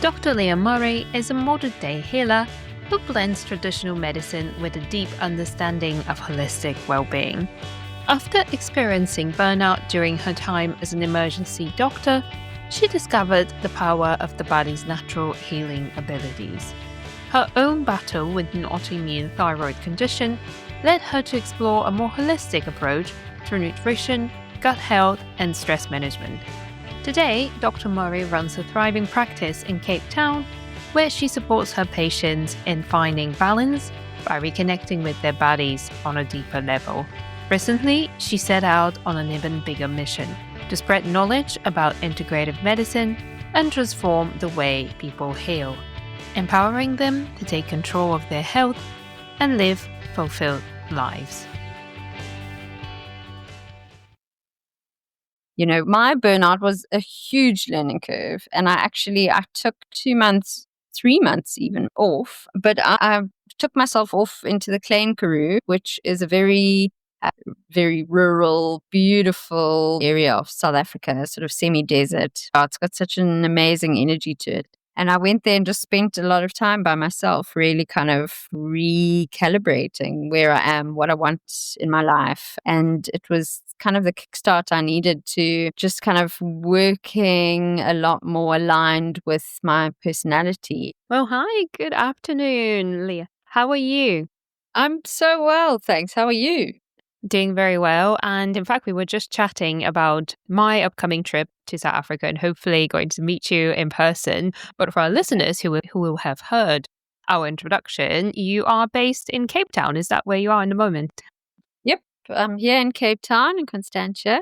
Dr. Leah Murray is a modern-day healer who blends traditional medicine with a deep understanding of holistic well-being. After experiencing burnout during her time as an emergency doctor, she discovered the power of the body's natural healing abilities. Her own battle with an autoimmune thyroid condition led her to explore a more holistic approach through nutrition, gut health, and stress management. Today, Dr. Murray runs a thriving practice in Cape Town, where she supports her patients in finding balance by reconnecting with their bodies on a deeper level. Recently, she set out on an even bigger mission to spread knowledge about integrative medicine and transform the way people heal, empowering them to take control of their health and live fulfilled lives. My burnout was a huge learning curve, and I took 2 months, 3 months even off, but I took myself off into the Klein Karoo, which is a very rural, beautiful area of South Africa, sort of semi-desert. It's got such an amazing energy to it. And I went there and just spent a lot of time by myself, really kind of recalibrating where I am, what I want in my life. And it was kind of the kickstart I needed to just kind of working a lot more aligned with my personality. Well, hi, good afternoon, Leah. How are you? I'm so well, thanks. How are you? Doing very well. And in fact, we were just chatting about my upcoming trip to South Africa and hopefully going to meet you in person. But for our listeners who will have heard our introduction, you are based in Cape Town. Is that where you are in the moment? Yep. I'm here in Cape Town in Constantia.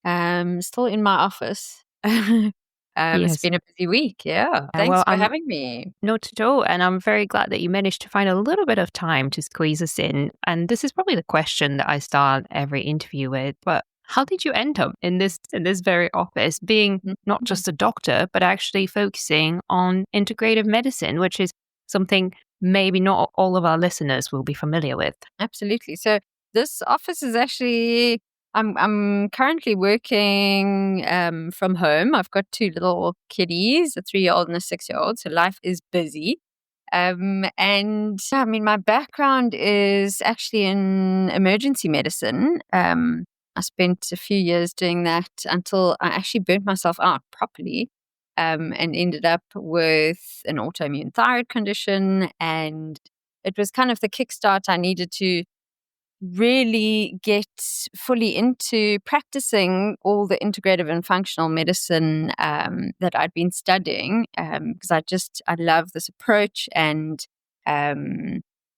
Still in my office. Yes. It's been a busy week. Yeah. Thanks for having me. Not at all. And I'm very glad that you managed to find a little bit of time to squeeze us in. And this is probably the question that I start every interview with. But how did you end up in this very office, being not just a doctor, but actually focusing on integrative medicine, which is something maybe not all of our listeners will be familiar with? Absolutely. So this office is actually, I'm currently working from home. I've got 2 little kiddies, a 3-year-old and a 6-year-old. So life is busy. And I mean, my background is actually in emergency medicine. I spent a few years doing that until I actually burnt myself out properly, and ended up with an autoimmune thyroid condition. And it was kind of the kickstart I needed to really get fully into practicing all the integrative and functional medicine that I'd been studying, because I love this approach, and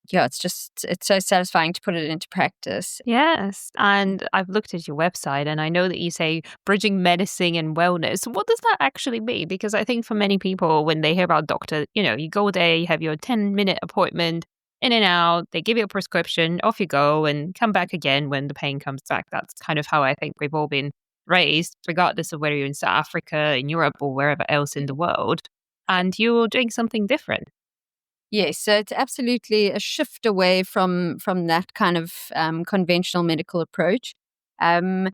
it's so satisfying to put it into practice. Yes. And I've looked at your website and I know that you say bridging medicine and wellness. What does that actually mean? Because I think for many people, when they hear about doctor, you go there, you have your 10-minute appointment, in and out, they give you a prescription, off you go, and come back again when the pain comes back. That's kind of how I think we've all been raised, regardless of whether you're in South Africa, in Europe, or wherever else in the world. And you're doing something different. Yes, so it's absolutely a shift away from that kind of conventional medical approach.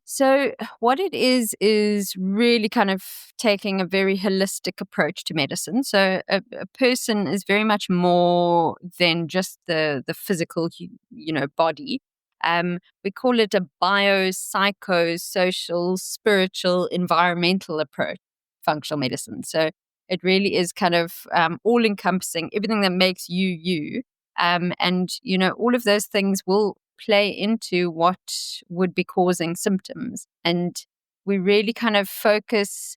So what it is really kind of taking a very holistic approach to medicine. So a person is very much more than just the physical, body. We call it a biopsychosocial, spiritual, environmental approach, functional medicine. So it really is kind of all encompassing, everything that makes you you. And all of those things will play into what would be causing symptoms. And we really kind of focus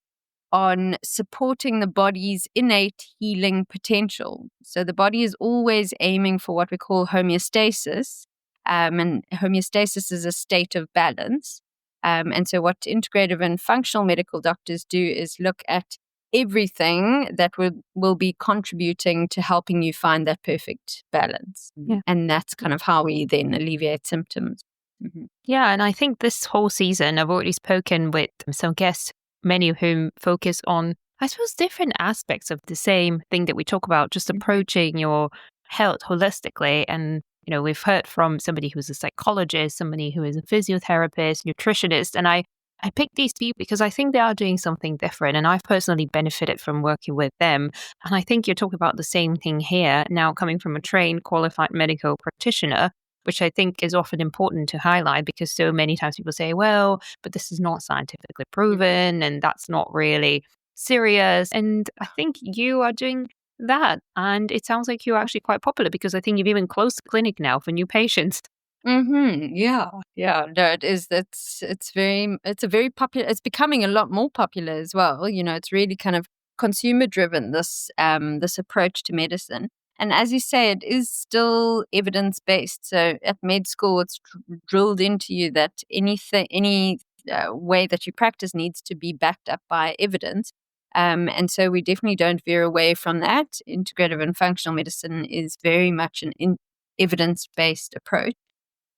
on supporting the body's innate healing potential. So the body is always aiming for what we call homeostasis. And homeostasis is a state of balance. And so what integrative and functional medical doctors do is look at everything that will be contributing to helping you find that perfect balance. Yeah. And that's kind of how we then alleviate symptoms. Mm-hmm. Yeah, and I think this whole season I've already spoken with some guests, many of whom focus on, I suppose, different aspects of the same thing that we talk about, just approaching your health holistically. And, we've heard from somebody who's a psychologist, somebody who is a physiotherapist, nutritionist, and I I picked these people because I think they are doing something different, and I've personally benefited from working with them. And I think you're talking about the same thing here now, coming from a trained, qualified medical practitioner, which I think is often important to highlight because so many times people say, well, but this is not scientifically proven and that's not really serious. And I think you are doing that. And it sounds like you're actually quite popular because I think you've even closed the clinic now for new patients. Yeah, yeah. No, it is. It's a very popular. It's becoming a lot more popular as well. It's really kind of consumer driven. This approach to medicine, and as you say, it is still evidence based. So at med school, it's drilled into you that any way that you practice needs to be backed up by evidence. And so we definitely don't veer away from that. Integrative and functional medicine is very much an evidence based approach.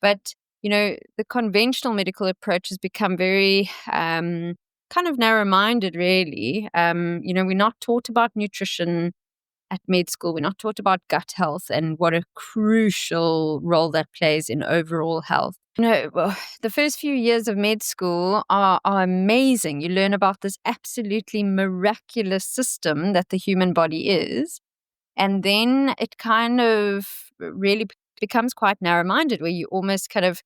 But, the conventional medical approach has become very kind of narrow minded, really. We're not taught about nutrition at med school. We're not taught about gut health and what a crucial role that plays in overall health. Well, the first few years of med school are amazing. You learn about this absolutely miraculous system that the human body is. And then it kind of really becomes quite narrow minded, where you almost kind of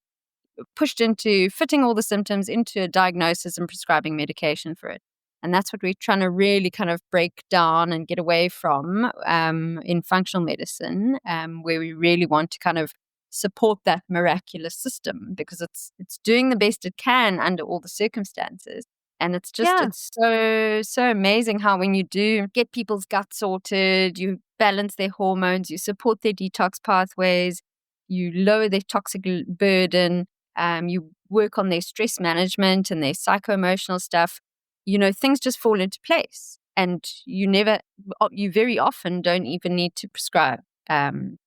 pushed into fitting all the symptoms into a diagnosis and prescribing medication for it. And that's what we're trying to really kind of break down and get away from in functional medicine, where we really want to kind of support that miraculous system because it's doing the best it can under all the circumstances. And it's just, it's so amazing how when you do get people's gut sorted, you balance their hormones, you support their detox pathways, you lower their toxic burden, you work on their stress management and their psycho-emotional stuff, things just fall into place. And you very often don't even need to prescribe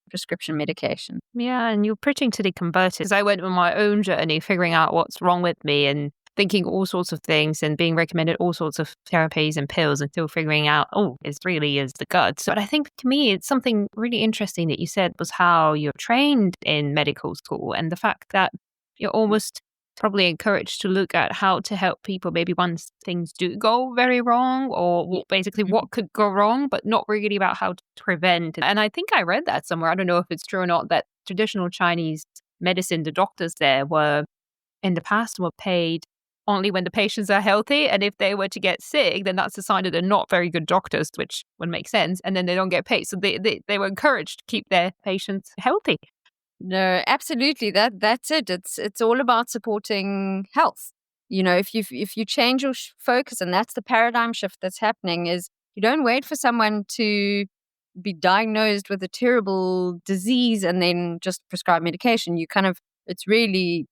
prescription medication. Yeah, and you're preaching to the converted. Because I went on my own journey figuring out what's wrong with me and thinking all sorts of things and being recommended all sorts of therapies and pills until figuring out, it really is the gut. But I think to me, it's something really interesting that you said was how you're trained in medical school and the fact that you're almost probably encouraged to look at how to help people maybe once things do go very wrong or basically what could go wrong, but not really about how to prevent. And I think I read that somewhere. I don't know if it's true or not, that traditional Chinese medicine, the doctors there in the past were paid only when the patients are healthy. And if they were to get sick, then that's a sign that they're not very good doctors, which would make sense. And then they don't get paid. So they were encouraged to keep their patients healthy. No, absolutely. That's it. It's all about supporting health. If you change your focus, and that's the paradigm shift that's happening, is you don't wait for someone to be diagnosed with a terrible disease and then just prescribe medication. It's really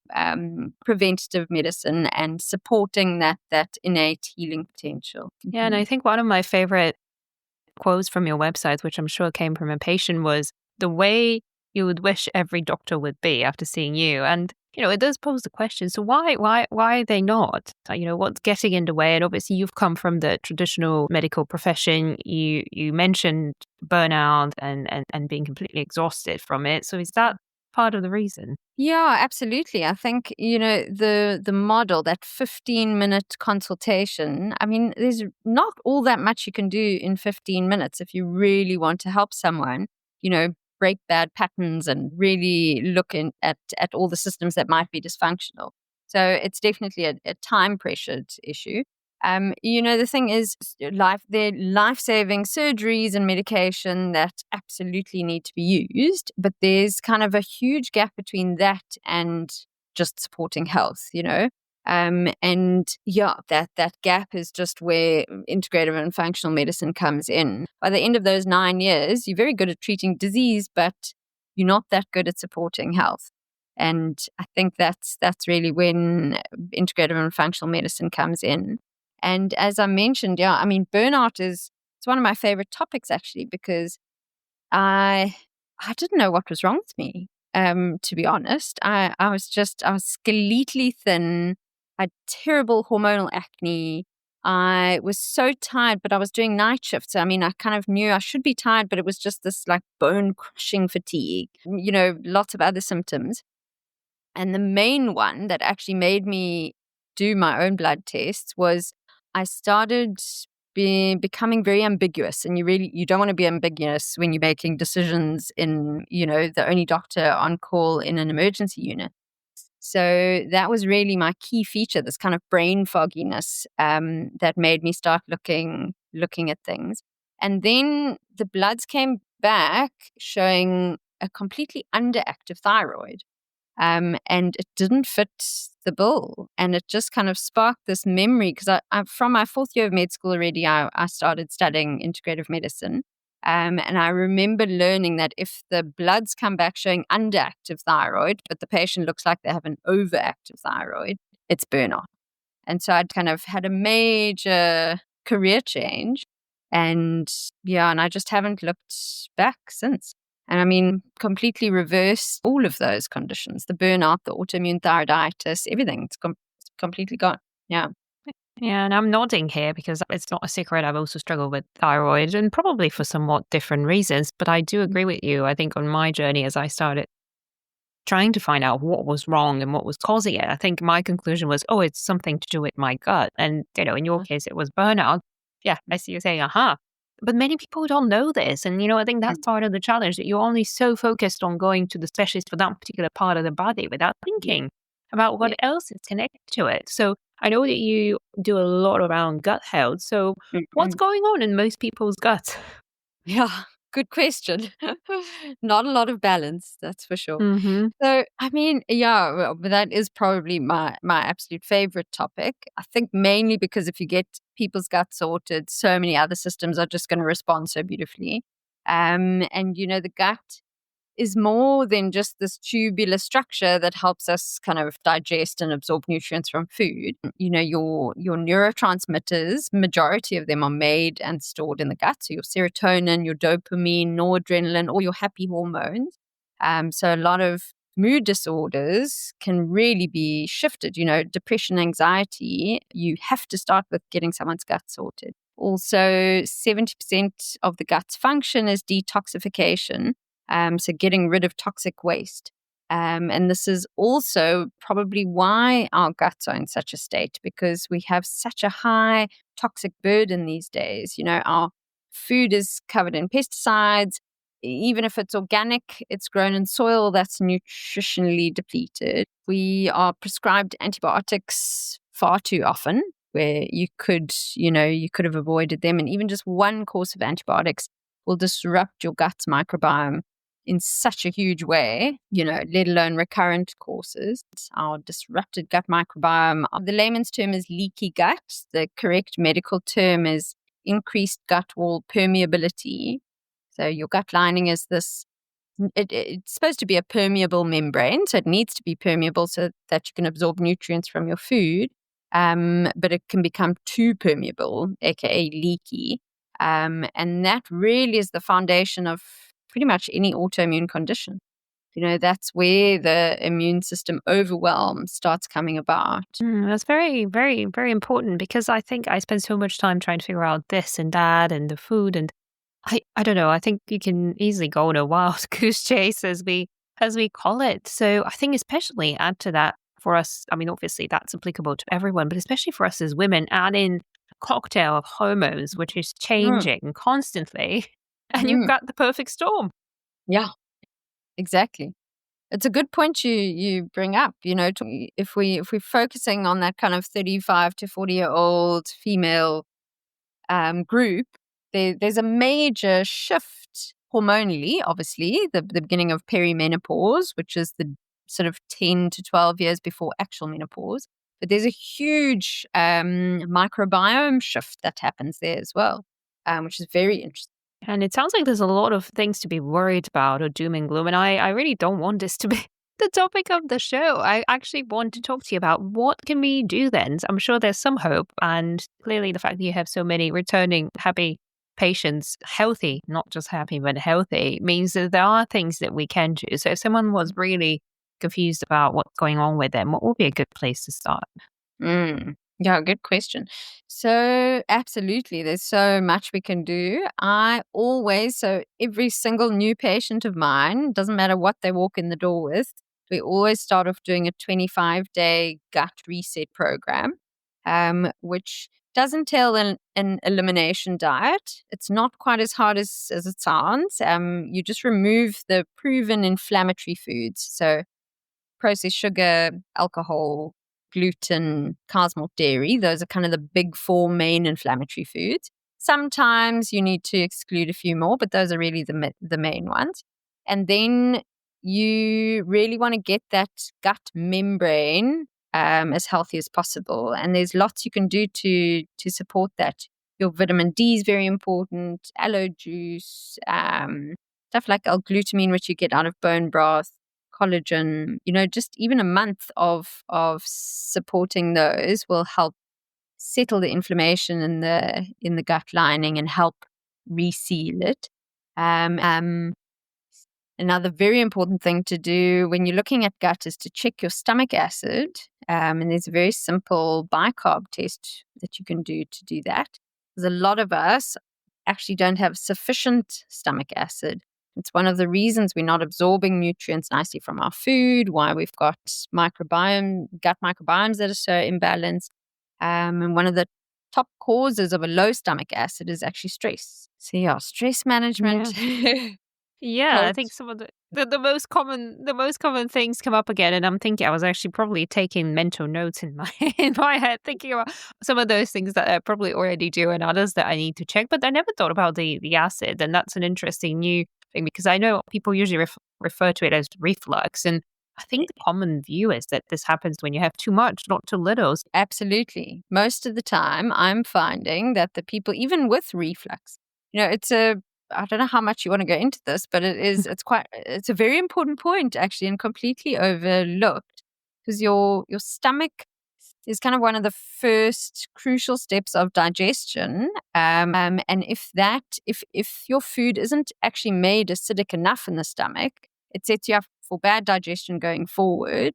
preventative medicine and supporting that innate healing potential. Yeah, and I think one of my favorite quotes from your website, which I'm sure came from a patient, was the way you would wish every doctor would be after seeing you. And, it does pose the question, so why are they not? What's getting in the way? And obviously you've come from the traditional medical profession. You mentioned burnout and being completely exhausted from it. So is that part of the reason? Yeah, absolutely. I think, the model, that 15-minute consultation, I mean, there's not all that much you can do in 15 minutes if you really want to help someone, break bad patterns and really look at all the systems that might be dysfunctional. So it's definitely a time pressured issue. The thing is, there are life-saving surgeries and medication that absolutely need to be used, but there's kind of a huge gap between that and just supporting health, that gap is just where integrative and functional medicine comes in. By the end of those 9 years, you're very good at treating disease, but you're not that good at supporting health. And I think that's really when integrative and functional medicine comes in. And as I mentioned, burnout it's one of my favorite topics actually, because I didn't know what was wrong with me. To be honest, I was skeletally thin. I had terrible hormonal acne. I was so tired, but I was doing night shifts. I mean, I kind of knew I should be tired, but it was just this like bone crushing fatigue, lots of other symptoms. And the main one that actually made me do my own blood tests was I started becoming very ambiguous, and you don't want to be ambiguous when you're making decisions in, the only doctor on call in an emergency unit. So that was really my key feature, this kind of brain fogginess that made me start looking at things. And then the bloods came back showing a completely underactive thyroid. And it didn't fit the bill. And it just kind of sparked this memory because I from my fourth year of med school already, I started studying integrative medicine. And I remember learning that if the bloods come back showing underactive thyroid, but the patient looks like they have an overactive thyroid, it's burnout. And so I'd kind of had a major career change. And I just haven't looked back since. And I mean, completely reversed all of those conditions, the burnout, the autoimmune thyroiditis, everything. It's completely gone. Yeah. Yeah, and I'm nodding here because it's not a secret. I've also struggled with thyroid and probably for somewhat different reasons. But I do agree with you. I think on my journey, as I started trying to find out what was wrong and what was causing it, I think my conclusion was, oh, it's something to do with my gut. And, in your case, it was burnout. Yeah, I see you saying, aha. But many people don't know this. And, I think that's part of the challenge, that you're only so focused on going to the specialist for that particular part of the body without thinking about what else is connected to it. So I know that you do a lot around gut health. So what's going on in most people's guts? Yeah, good question. Not a lot of balance, that's for sure. Mm-hmm. So, I mean, well, that is probably my absolute favorite topic. I think mainly because if you get people's guts sorted, so many other systems are just going to respond so beautifully. And, the gut is more than just this tubular structure that helps us kind of digest and absorb nutrients from food. Your neurotransmitters, majority of them are made and stored in the gut. So your serotonin, your dopamine, noradrenaline, all your happy hormones. So a lot of mood disorders can really be shifted. Depression, anxiety, you have to start with getting someone's gut sorted. Also, 70% of the gut's function is detoxification. So getting rid of toxic waste. And this is also probably why our guts are in such a state, because we have such a high toxic burden these days. Our food is covered in pesticides. Even if it's organic, it's grown in soil that's nutritionally depleted. We are prescribed antibiotics far too often, where you could have avoided them. And even just one course of antibiotics will disrupt your gut's microbiome in such a huge way, let alone recurrent courses. Our disrupted gut microbiome, the layman's term is leaky gut. The correct medical term is increased gut wall permeability. So your gut lining is this, it's supposed to be a permeable membrane. So it needs to be permeable so that you can absorb nutrients from your food. But it can become too permeable, aka leaky. And that really is the foundation of pretty much any autoimmune condition. That's where the immune system overwhelm starts coming about. That's very, very, very important, because I think I spend so much time trying to figure out this and that and the food. And I don't know, I think you can easily go on a wild goose chase, as we call it. So I think especially add to that for us, I mean, obviously that's applicable to everyone, but especially for us as women, add in a cocktail of hormones, which is changing constantly. And you've got the perfect storm. Yeah, exactly. It's a good point you bring up. If we're focusing on that kind of 35 to 40-year-old female group, there's a major shift hormonally. Obviously, the beginning of perimenopause, which is the sort of 10 to 12 years before actual menopause. But there's a huge microbiome shift that happens there as well, which is very interesting. And it sounds like there's a lot of things to be worried about, or doom and gloom. And I really don't want this to be the topic of the show. I actually want to talk to you about what can we do then. I'm sure there's some hope. And clearly the fact that you have so many returning happy patients, healthy, not just happy, but healthy, means that there are things that we can do. So if someone was really confused about what's going on with them, what would be a good place to start? Yeah, good question. So absolutely, there's so much we can do. So every single new patient of mine, doesn't matter what they walk in the door with, we always start off doing a 25-day gut reset program, which does entail an elimination diet. It's not quite as hard as it sounds. You just remove the proven inflammatory foods. So processed sugar, alcohol, gluten, cow's milk, dairy. Those are kind of the big four main inflammatory foods. Sometimes you need to exclude a few more, but those are really the main ones. And then you really want to get that gut membrane as healthy as possible. And there's lots you can do to support that. Your vitamin D is very important, aloe juice, stuff like L-glutamine, which you get out of bone broth, collagen, just even a month of supporting those will help settle the inflammation in the gut lining and help reseal it. Another very important thing to do when you're looking at gut is to check your stomach acid. And there's a very simple bicarb test that you can do to do that. Because a lot of us actually don't have sufficient stomach acid. It's one of the reasons we're not absorbing nutrients nicely from our food, why we've got gut microbiomes that are so imbalanced. And one of the top causes of a low stomach acid is actually stress. So yeah, stress management. Yeah, I think some of the most common things come up again, and I'm thinking I was actually probably taking mental notes in my head, thinking about some of those things that I probably already do and others that I need to check. But I never thought about the acid, and that's an interesting new thing because I know people usually refer to it as reflux, and I think the common view is that this happens when you have too much, not too little. Absolutely. Most of the time, I'm finding that the people, even with reflux, I don't know how much you want to go into this, but it's a very important point actually and completely overlooked because your stomach is kind of one of the first crucial steps of digestion. And if your food isn't actually made acidic enough in the stomach, it sets you up for bad digestion going forward,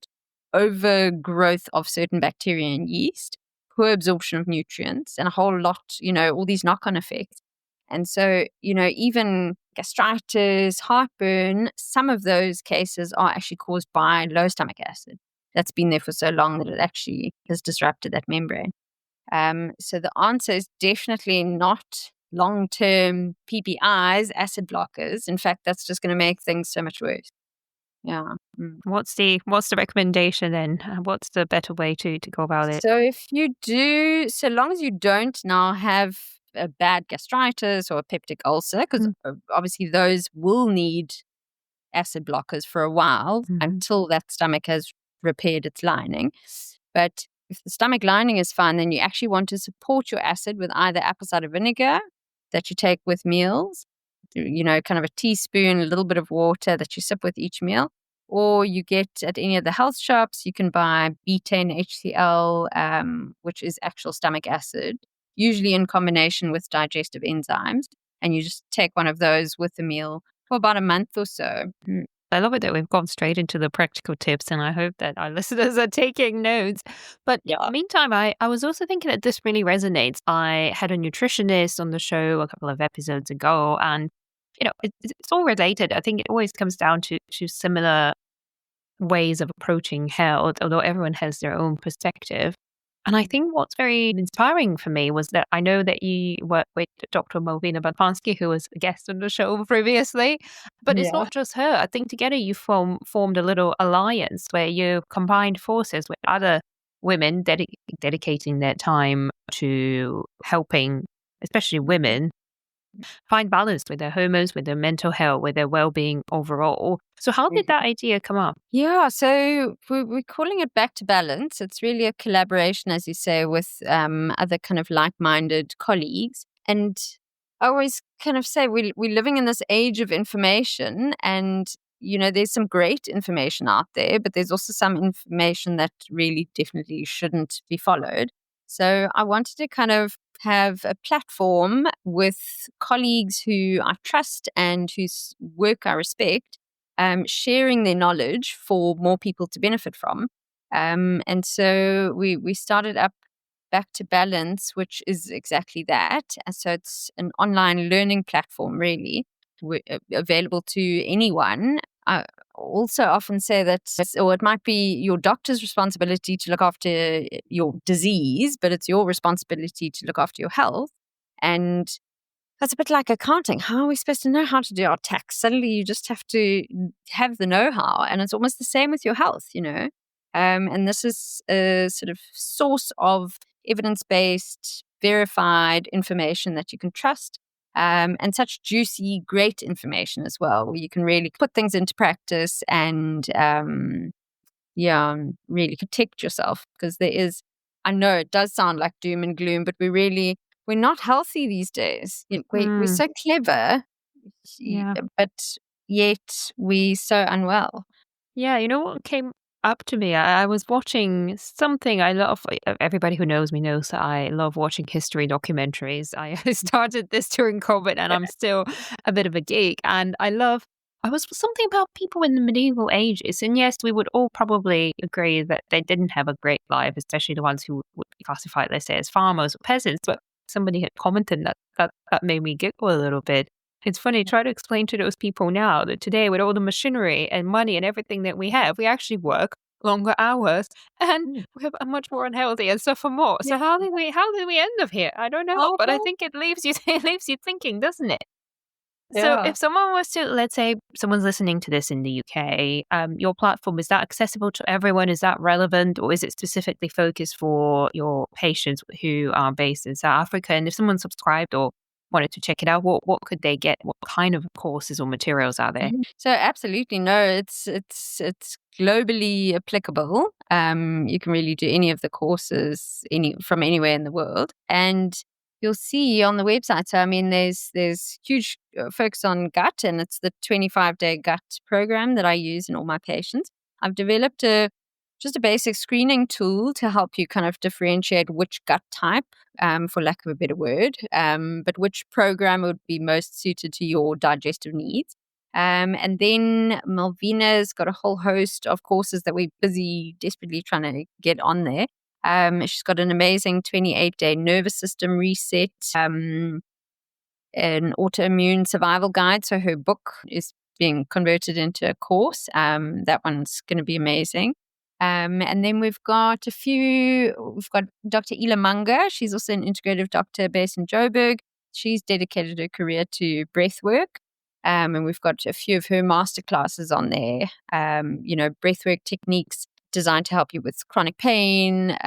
overgrowth of certain bacteria and yeast, poor absorption of nutrients, and a whole lot, all these knock-on effects. And so, even gastritis, heartburn, some of those cases are actually caused by low stomach acid. That's been there for so long that it actually has disrupted that membrane. So the answer is definitely not long-term PPIs, acid blockers. In fact, that's just going to make things so much worse. Yeah. What's the recommendation then? What's the better way to go about it? So if you do, so long as you don't now have a bad gastritis or a peptic ulcer, because obviously those will need acid blockers for a while until that stomach has repaired its lining. But if the stomach lining is fine, then you actually want to support your acid with either apple cider vinegar that you take with meals, kind of a teaspoon, a little bit of water that you sip with each meal. Or you get at any of the health shops, you can buy betaine HCl, which is actual stomach acid, usually in combination with digestive enzymes. And you just take one of those with the meal for about a month or so. I love it that we've gone straight into the practical tips, and I hope that our listeners are taking notes. But meantime, I was also thinking that this really resonates. I had a nutritionist on the show a couple of episodes ago, and it's all related. I think it always comes down to similar ways of approaching health, although everyone has their own perspective. And I think what's very inspiring for me was that I know that you work with Dr. Malvina Bartmansky, who was a guest on the show previously, but it's not just her. I think together you formed a little alliance where you combined forces with other women dedicating their time to helping, especially women, find balance with their hormones, with their mental health, with their well-being overall. So how did that idea come up? Yeah, so we're calling it Back to Balance. It's really a collaboration, as you say, with other kind of like-minded colleagues. And I always kind of say we're living in this age of information, and there's some great information out there, but there's also some information that really definitely shouldn't be followed. So I wanted to kind of have a platform with colleagues who I trust and whose work I respect, sharing their knowledge for more people to benefit from. And so we started up Back to Balance, which is exactly that. And so it's an online learning platform, really, available to anyone. also often say that, or it might be your doctor's responsibility to look after your disease, but it's your responsibility to look after your health. And that's a bit like accounting. How are we supposed to know how to do our tax? Suddenly you just have to have the know-how. And it's almost the same with your health, And this is a sort of source of evidence-based, verified information that you can trust. And such juicy, great information as well, where you can really put things into practice and, really protect yourself. Because I know it does sound like doom and gloom, but we're not healthy these days. We're so clever, Yeah. but yet we're so unwell. Yeah, you know what came up to me? I was watching something I love. Everybody who knows me knows that I love watching history documentaries. I started this during COVID and I'm still a bit of a geek. And I was something about people in the medieval ages. And yes, we would all probably agree that they didn't have a great life, especially the ones who would be classified, let's say, as farmers or peasants. But somebody had commented that made me giggle a little bit. It's funny, try to explain to those people now that today, with all the machinery and money and everything that we have, we actually work longer hours and we're much more unhealthy and suffer more. So how did we end up here? I don't know, but I think it leaves you thinking, doesn't it? So Yeah. if someone was to, let's say someone's listening to this in the UK, your platform, is that accessible to everyone? Is that relevant, or is it specifically focused for your patients who are based in South Africa? And if someone subscribed or wanted to check it out, what could they get? What kind of courses or materials are there? So absolutely no, it's globally applicable. You can really do any of the courses from anywhere in the world, and you'll see on the website. So I mean, there's huge focus on gut, and it's the 25-day gut program that I use in all my patients. I've developed just a basic screening tool to help you kind of differentiate which gut type, for lack of a better word, but which program would be most suited to your digestive needs. And then Malvina's got a whole host of courses that we're desperately trying to get on there. She's got an amazing 28-day nervous system reset, an autoimmune survival guide. So her book is being converted into a course. That one's going to be amazing. And then we've got Dr. Ila Munger. She's also an integrative doctor based in Joburg. She's dedicated her career to breath work. And we've got a few of her masterclasses on there. Breathwork techniques designed to help you with chronic pain,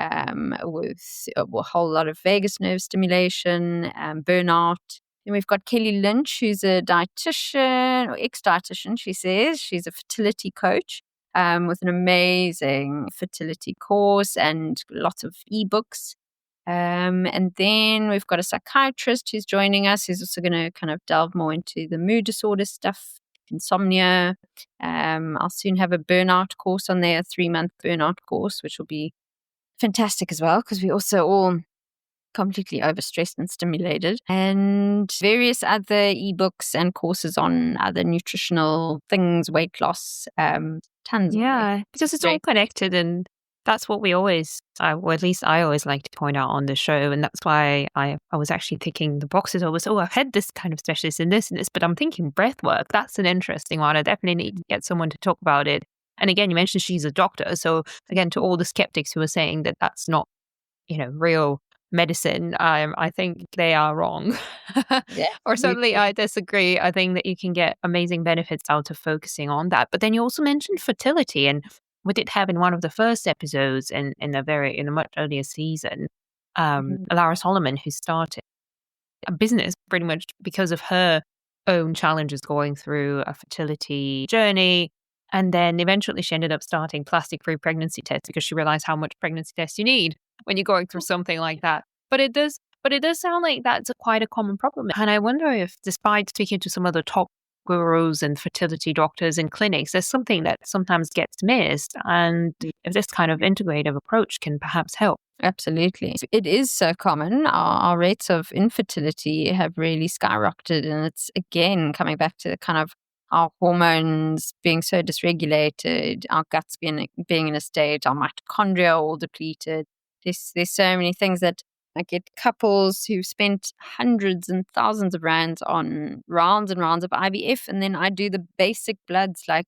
with a whole lot of vagus nerve stimulation, burnout. Then we've got Kelly Lynch, who's a dietitian or ex-dietitian, she says. She's a fertility coach with an amazing fertility course and lots of ebooks. And then we've got a psychiatrist who's joining us, who's also going to kind of delve more into the mood disorder stuff, insomnia. I'll soon have a burnout course on there, a 3-month burnout course, which will be fantastic as well, because we're also all completely overstressed and stimulated, and various other ebooks and courses on other nutritional things, weight loss, tons. Yeah, because it's all connected, and that's what we always, or at least I always like to point out on the show, and that's why I was actually ticking the boxes. Always, I've had this kind of specialist in this and this, but I'm thinking breath work. That's an interesting one. I definitely need to get someone to talk about it. And again, you mentioned she's a doctor, so again, to all the skeptics who are saying that that's not, real medicine, I think they are wrong. Or certainly I disagree. I think that you can get amazing benefits out of focusing on that. But then you also mentioned fertility, and we did have in one of the first episodes in a much earlier season, Lara Solomon, who started a business pretty much because of her own challenges going through a fertility journey. And then eventually she ended up starting plastic-free pregnancy tests because she realized how much pregnancy tests you need when you're going through something like that. But it does sound like that's quite a common problem. And I wonder if, despite speaking to some of the top gurus and fertility doctors and clinics, there's something that sometimes gets missed. And if this kind of integrative approach can perhaps help. Absolutely. It is so common. Our rates of infertility have really skyrocketed. And it's, again, coming back to the kind of our hormones being so dysregulated, our guts being in a state, our mitochondria all depleted. There's so many things that I get couples who've spent hundreds and thousands of rands on rounds and rounds of IVF, and then I do the basic bloods like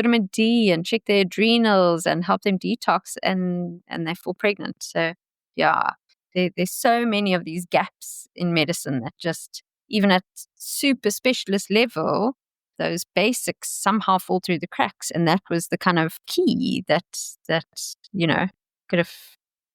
vitamin D and check their adrenals and help them detox, and they fall pregnant. So yeah, there's so many of these gaps in medicine that just, even at super specialist level, those basics somehow fall through the cracks. And that was the kind of key that could have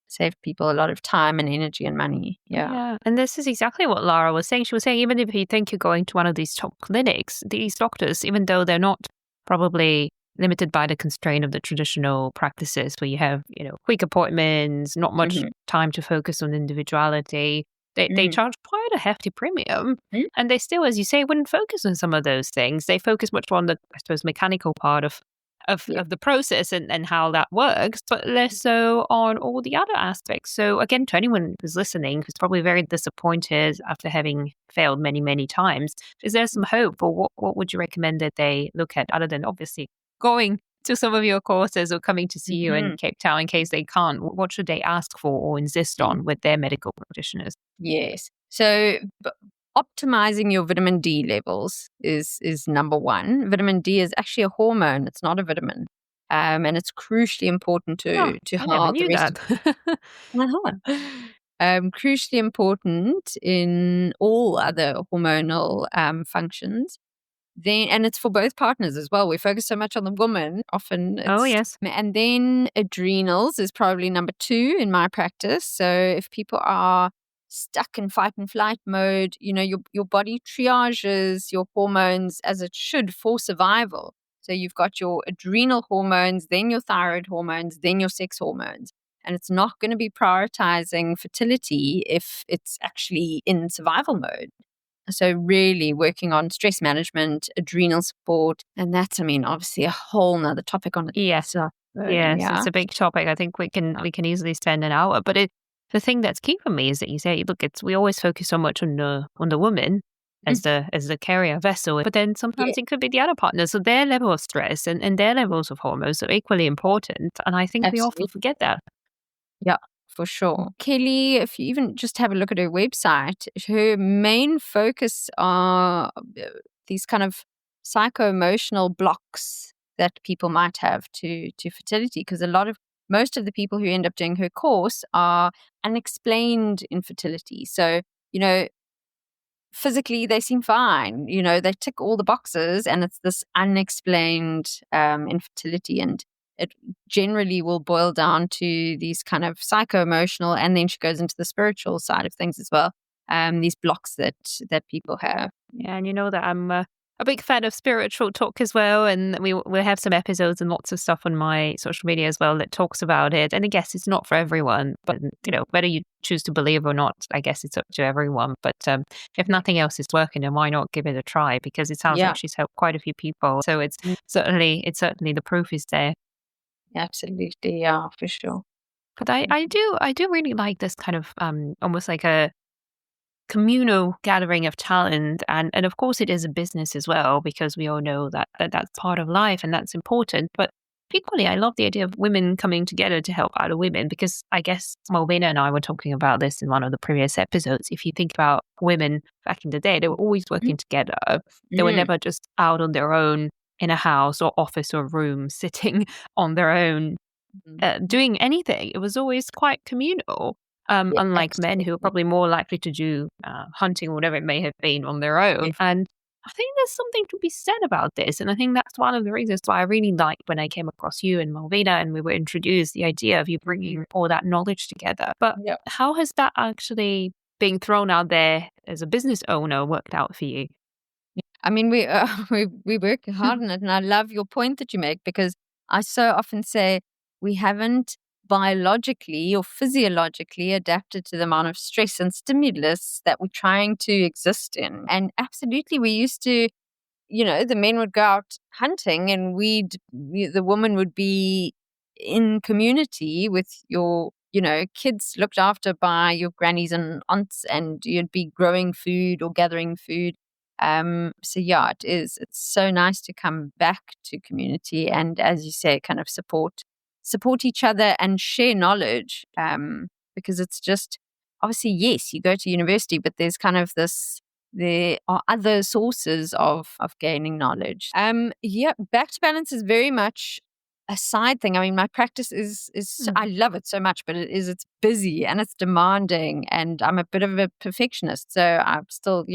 saved people a lot of time and energy and money. Yeah. And this is exactly what Lara was saying. She was saying, even if you think you're going to one of these top clinics, these doctors, even though they're not probably limited by the constraint of the traditional practices where you have, quick appointments, not much time to focus on individuality, they charge quite a hefty premium. And they still, as you say, wouldn't focus on some of those things. They focus much more on the, I suppose, mechanical part of the process and how that works, but less so on all the other aspects. So again, to anyone who's listening, who's probably very disappointed after having failed many, many times, is there some hope, or what would you recommend that they look at, other than obviously going to some of your courses or coming to see you in Cape Town in case they can't? What should they ask for or insist on with their medical practitioners? Yes. So optimizing your vitamin D levels is number one. Vitamin D is actually a hormone. It's not a vitamin. And it's crucially important to how the rest crucially important in all other hormonal functions. And it's for both partners as well. We focus so much on the woman often. Yes. And then adrenals is probably number two in my practice. So if people are stuck in fight and flight mode, your body triages your hormones as it should for survival. So you've got your adrenal hormones, then your thyroid hormones, then your sex hormones. And it's not going to be prioritizing fertility if it's actually in survival mode. So really working on stress management, adrenal support, and that's, obviously a whole nother topic on it. Yes. It's a big topic. I think we can easily spend an hour. But the thing that's key for me is that you say, look, we always focus so much on the woman as the carrier vessel, but then sometimes it could be the other partner. So their level of stress and their levels of hormones are equally important. And I think we often forget that. Yeah. For sure. Kelly, if you even just have a look at her website, her main focus are these kind of psycho-emotional blocks that people might have to fertility, because most of the people who end up doing her course are unexplained infertility. So, physically they seem fine, they tick all the boxes, and it's this unexplained infertility, and it generally will boil down to these kind of psycho-emotional, and then she goes into the spiritual side of things as well. These blocks that people have. Yeah, and that I'm a big fan of spiritual talk as well, and we'll have some episodes and lots of stuff on my social media as well that talks about it. And I guess it's not for everyone, but whether you choose to believe or not, I guess it's up to everyone. But if nothing else is working, then why not give it a try? Because it sounds like she's helped quite a few people. So it's certainly the proof is there. Absolutely, yeah, for sure. But I do really like this kind of almost like a communal gathering of talent, and of course it is a business as well, because we all know that that's part of life and that's important. But equally, I love the idea of women coming together to help other women, because I guess Malvina and I were talking about this in one of the previous episodes. If you think about women back in the day, they were always working together. They were never just out on their own in a house or office or room, sitting on their own, doing anything. It was always quite communal, unlike men who are probably more likely to do hunting or whatever it may have been on their own. And I think there's something to be said about this. And I think that's one of the reasons why I really liked when I came across you and Malvina and we were introduced, the idea of you bringing all that knowledge together. But how has that actually being thrown out there as a business owner worked out for you? We work hard on it, and I love your point that you make, because I so often say we haven't biologically or physiologically adapted to the amount of stress and stimulus that we're trying to exist in. And absolutely, we used to, the men would go out hunting, and the woman would be in community with your, kids looked after by your grannies and aunts, and you'd be growing food or gathering food. It's so nice to come back to community and, as you say, kind of support each other and share knowledge, because it's just, obviously, yes, you go to university, but there's kind of this there are other sources of gaining knowledge. Yeah, back to balance is very much a side thing. I mean, my practice is I love it so much, but it's busy and it's demanding, and I'm a bit of a perfectionist. So I'm still,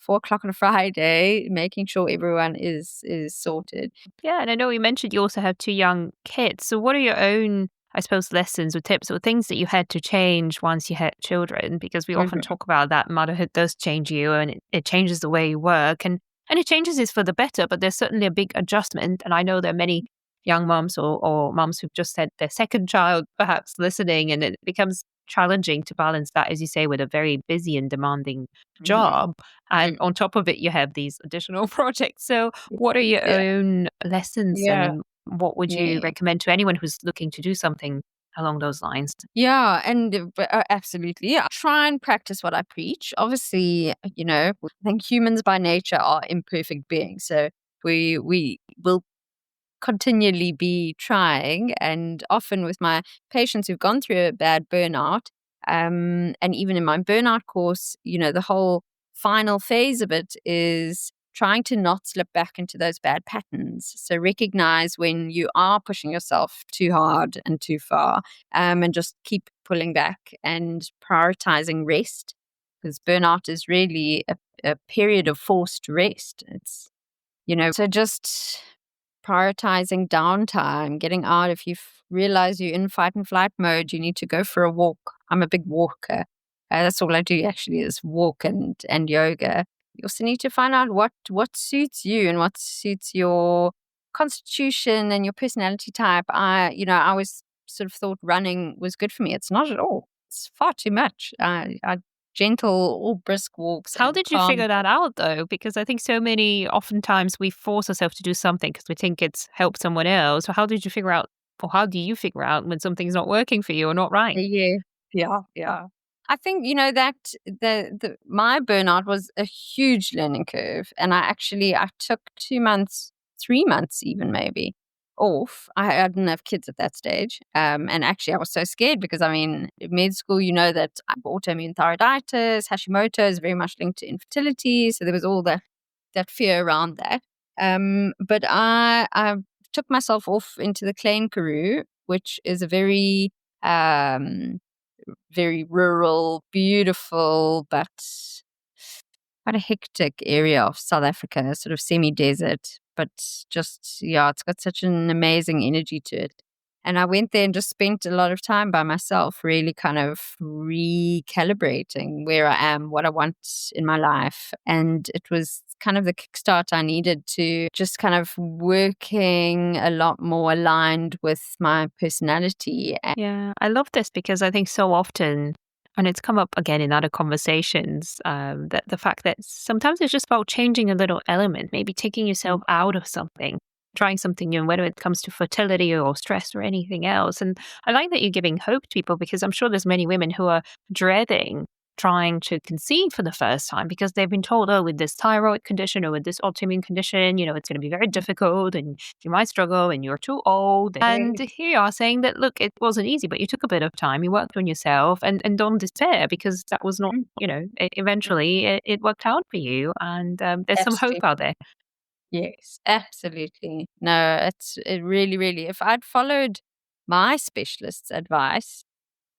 4 o'clock on a Friday, making sure everyone is sorted. Yeah, and I know you mentioned you also have 2 young kids. So what are your own, I suppose, lessons or tips or things that you had to change once you had children? Because we often talk about that motherhood does change you, and it changes the way you work, and it changes it for the better, but there's certainly a big adjustment. And I know there are many young moms or moms who've just had their second child perhaps listening, and it becomes challenging to balance that, as you say, with a very busy and demanding job. And on top of it, you have these additional projects. So what are your Yeah. own lessons, Yeah. and what would you recommend to anyone who's looking to do something along those lines? Yeah, and absolutely. Yeah. Try and practice what I preach. Obviously, I think humans by nature are imperfect beings. So we will continually be trying. And often with my patients who've gone through a bad burnout, and even in my burnout course, the whole final phase of it is trying to not slip back into those bad patterns. So recognize when you are pushing yourself too hard and too far, and just keep pulling back and prioritizing rest, because burnout is really a period of forced rest. It's, so just prioritizing downtime, getting out. If you realize you're in fight and flight mode, you need to go for a walk. I'm a big walker. That's all I do actually, is walk and yoga. You also need to find out what suits you and what suits your constitution and your personality type. I always sort of thought running was good for me. It's not at all. It's far too much. I gentle, all brisk walks. How And did you calm. figure that out, though? Because I think oftentimes we force ourselves to do something because we think it's helped someone else. So how did you figure out, or how do you figure out when something's not working for you or not right? Yeah, yeah. I think that my burnout was a huge learning curve, and I took 2 months, 3 months, even maybe off. I didn't have kids at that stage, and actually I was so scared because in med school, that autoimmune thyroiditis, Hashimoto is very much linked to infertility, so there was all that fear around that. But I took myself off into the Klein Karoo, which is a very rural, beautiful, but quite a hectic area of South Africa, sort of semi-desert, but just, yeah, it's got such an amazing energy to it. And I went there and just spent a lot of time by myself, really kind of recalibrating where I am, what I want in my life. And it was kind of the kickstart I needed to just kind of working a lot more aligned with my personality. Yeah, I love this because I think so often, and it's come up again in other conversations, that the fact that sometimes it's just about changing a little element, maybe taking yourself out of something, trying something new, whether it comes to fertility or stress or anything else. And I like that you're giving hope to people, because I'm sure there's many women who are dreading trying to conceive for the first time because they've been told, oh, with this thyroid condition or with this autoimmune condition, it's going to be very difficult and you might struggle and you're too old. And here you are saying that, look, it wasn't easy, but you took a bit of time, you worked on yourself, and don't despair, because that was not, eventually it worked out for you. And there's some hope out there. Yes, absolutely. No, it really, really, if I'd followed my specialist's advice,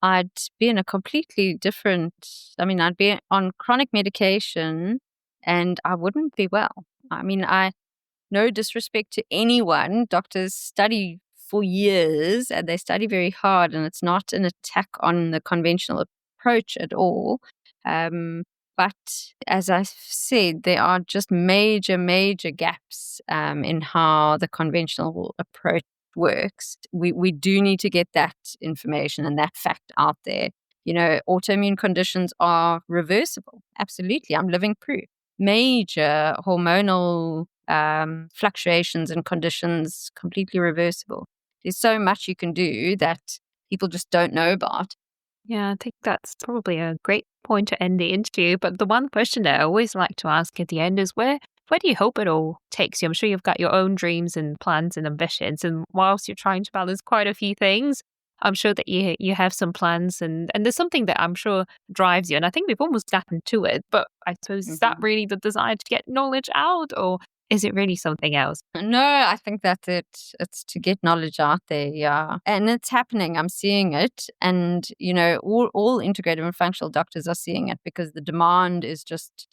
I'd be in a completely different, I'd be on chronic medication and I wouldn't be well. No disrespect to anyone. Doctors study for years and they study very hard, and it's not an attack on the conventional approach at all. But as I said, there are just major, major gaps in how the conventional approach works. We do need to get that information and that fact out there. Autoimmune conditions are reversible. Absolutely. I'm living proof. Major hormonal fluctuations and conditions, completely reversible. There's so much you can do that people just don't know about. Yeah, I think that's probably a great point to end the interview. But the one question that I always like to ask at the end is, where do you hope it all takes you? I'm sure you've got your own dreams and plans and ambitions. And whilst you're trying to balance quite a few things, I'm sure that you have some plans, and there's something that I'm sure drives you. And I think we've almost gotten to it, but I suppose, is that really the desire to get knowledge out, or is it really something else? No, I think that's it. It's to get knowledge out there, yeah. And it's happening. I'm seeing it. And, all integrative and functional doctors are seeing it because the demand is just,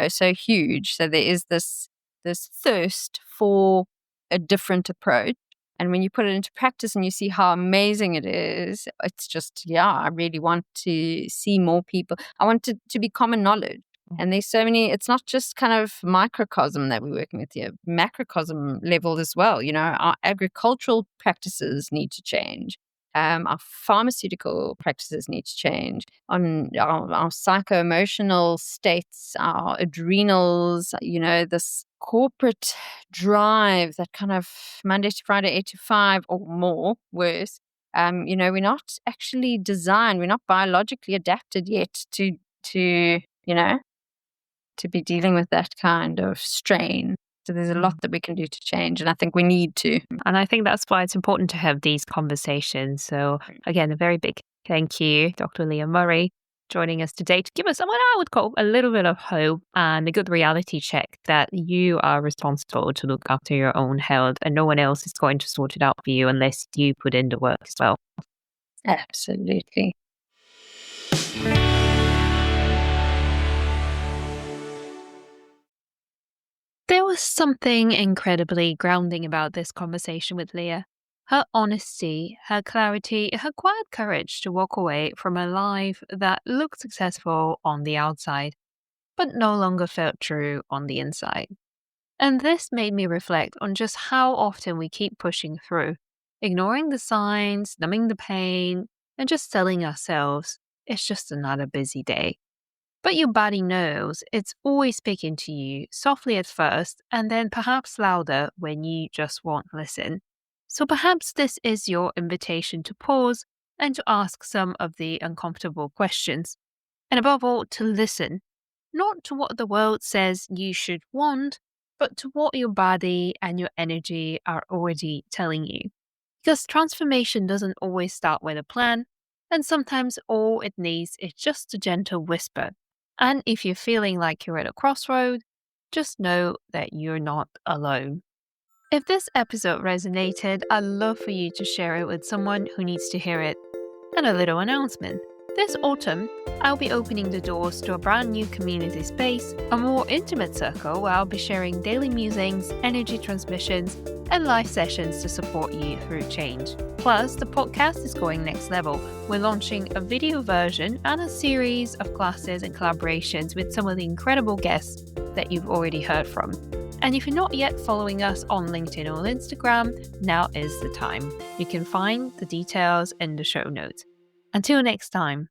so huge. So there is this thirst for a different approach. And when you put it into practice and you see how amazing it is, it's just, I really want to see more people. I want it to be common knowledge. And there's so many, it's not just kind of microcosm that we're working with here, macrocosm level as well. Our agricultural practices need to change. Our pharmaceutical practices need to change. On our psycho-emotional states, our adrenals, this corporate drive, that kind of Monday to Friday, 8 to 5 or more, worse. We're not actually designed, we're not biologically adapted yet to be dealing with that kind of strain. So there's a lot that we can do to change, and I think we need to. And I think that's why it's important to have these conversations. So again, a very big thank you, Dr. Leah Murray, joining us today to give us what I would call a little bit of hope and a good reality check that you are responsible to look after your own health, and no one else is going to sort it out for you unless you put in the work as well. Absolutely. There was something incredibly grounding about this conversation with Leah. Her honesty, her clarity, her quiet courage to walk away from a life that looked successful on the outside, but no longer felt true on the inside. And this made me reflect on just how often we keep pushing through, ignoring the signs, numbing the pain, and just telling ourselves it's just another busy day. But your body knows it's always speaking to you, softly at first, and then perhaps louder when you just won't listen. So perhaps this is your invitation to pause and to ask some of the uncomfortable questions. And above all, to listen, not to what the world says you should want, but to what your body and your energy are already telling you. Because transformation doesn't always start with a plan, and sometimes all it needs is just a gentle whisper. And if you're feeling like you're at a crossroad, just know that you're not alone. If this episode resonated, I'd love for you to share it with someone who needs to hear it. And a little announcement. This autumn, I'll be opening the doors to a brand new community space, a more intimate circle where I'll be sharing daily musings, energy transmissions, and live sessions to support you through change. Plus, the podcast is going next level. We're launching a video version and a series of classes and collaborations with some of the incredible guests that you've already heard from. And if you're not yet following us on LinkedIn or Instagram, now is the time. You can find the details in the show notes. Until next time.